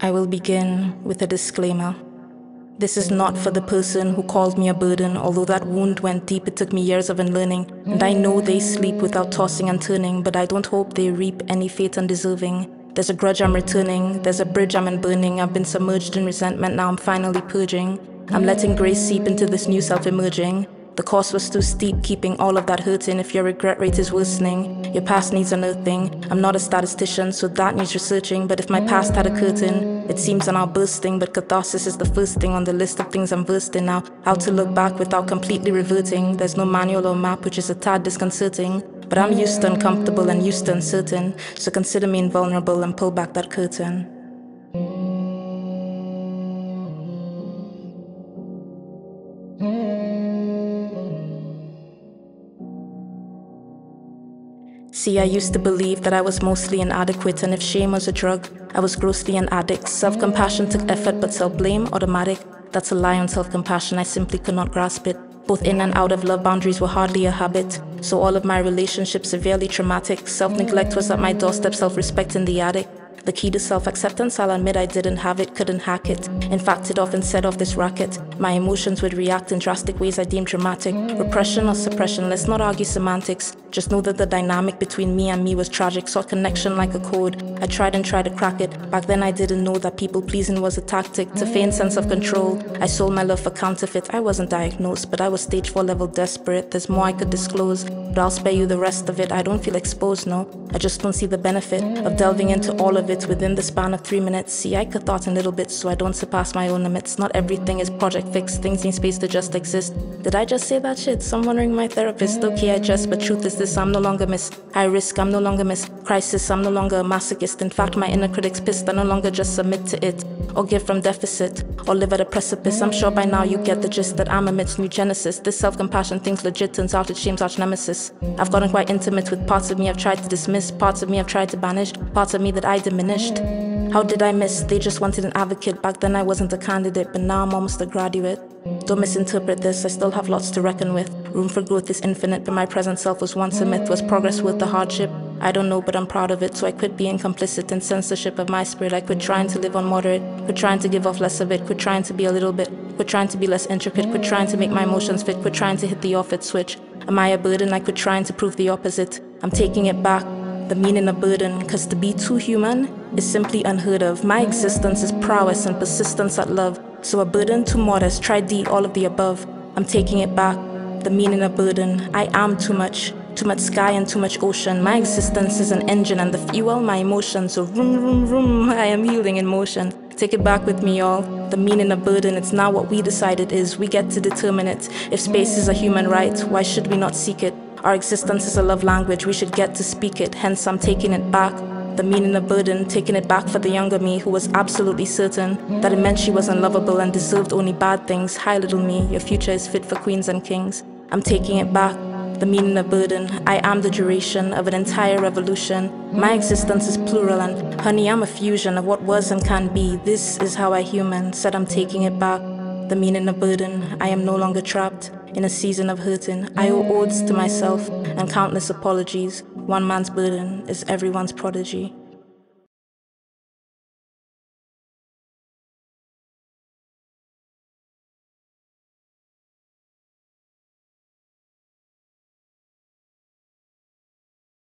I will begin with a disclaimer. This is not for the person who called me a burden, although that wound went deep. It took me years of unlearning, and I know they sleep without tossing and turning, but I don't hope they reap any fate undeserving. There's a grudge I'm returning, there's a bridge I'm unburning. I've been submerged in resentment, now I'm finally purging. I'm letting grace seep into this new self emerging. The cost was too steep, keeping all of that hurting. If your regret rate is worsening, your past needs unearthing. I'm not a statistician, so that needs researching. But if my past had a curtain, it seems I'm now bursting. But catharsis is the first thing on the list of things I'm versed in now. How to look back without completely reverting. There's no manual or map, which is a tad disconcerting. But I'm used to uncomfortable and used to uncertain. So consider me invulnerable and pull back that curtain. See, I used to believe that I was mostly inadequate, and if shame was a drug, I was grossly an addict. Self-compassion took effort, but self-blame, automatic. That's a lie on self-compassion, I simply could not grasp it. Both in and out of love, boundaries were hardly a habit. So all of my relationships severely traumatic. Self-neglect was at my doorstep, self-respect in the attic. The key to self-acceptance, I'll admit I didn't have it, couldn't hack it. In fact, it often set off this racket. My emotions would react in drastic ways I deemed dramatic. Repression or suppression, let's not argue semantics. Just know that the dynamic between me and me was tragic. Saw connection like a code. I tried and tried to crack it. Back then I didn't know that people pleasing was a tactic. To feign sense of control, I sold my love for counterfeit. I wasn't diagnosed, but I was stage 4 level desperate. There's more I could disclose, but I'll spare you the rest of it. I don't feel exposed, no. I just don't see the benefit of delving into all of it within the span of 3 minutes. See, I could thought in little bits so I don't surpass my own limits. Not everything is project fixed, things need space to just exist. Did I just say that shit? Some wondering my therapist. Okay, I jest, but truth is this, I'm no longer miss. High risk, I'm no longer miss. Crisis, I'm no longer a masochist. In fact, my inner critic's pissed. I no longer just submit to it, or give from deficit, or live at a precipice. I'm sure by now you get the gist that I'm amidst new genesis. This self-compassion thing's legit, turns out it shames arch nemesis. I've gotten quite intimate with parts of me I've tried to dismiss, parts of me I've tried to banish, parts of me that I diminished. How did I miss? They just wanted an advocate. Back then I wasn't a candidate, but now I'm almost a graduate. Don't misinterpret this, I still have lots to reckon with. Room for growth is infinite, but my present self was once a myth. Was progress worth the hardship? I don't know, but I'm proud of it. So I quit being complicit in censorship of my spirit. I quit trying to live on moderate, quit trying to give off less of it, quit trying to be a little bit, quit trying to be less intricate, quit trying to make my emotions fit, quit trying to hit the off-it switch. Am I a burden? I quit trying to prove the opposite. I'm taking it back, the meaning of burden, cause to be too human is simply unheard of. My existence is prowess and persistence at love. So a burden too modest, try D, all of the above. I'm taking it back, the meaning of burden. I am too much sky and too much ocean. My existence is an engine and the fuel, my emotions. So vroom, vroom, vroom, I am healing in motion. Take it back with me, y'all. The meaning of burden, it's now what we decide it is. We get to determine it. If space is a human right, why should we not seek it? Our existence is a love language, we should get to speak it. Hence, I'm taking it back. The meaning of burden, taking it back for the younger me who was absolutely certain that it meant she was unlovable and deserved only bad things. Hi, little me, your future is fit for queens and kings. I'm taking it back. The meaning of burden, I am the duration of an entire revolution. My existence is plural and, honey, I'm a fusion of what was and can be. This is how I human, said I'm taking it back. The meaning of burden, I am no longer trapped in a season of hurting. I owe odes to myself and countless apologies. One man's burden is everyone's prodigy.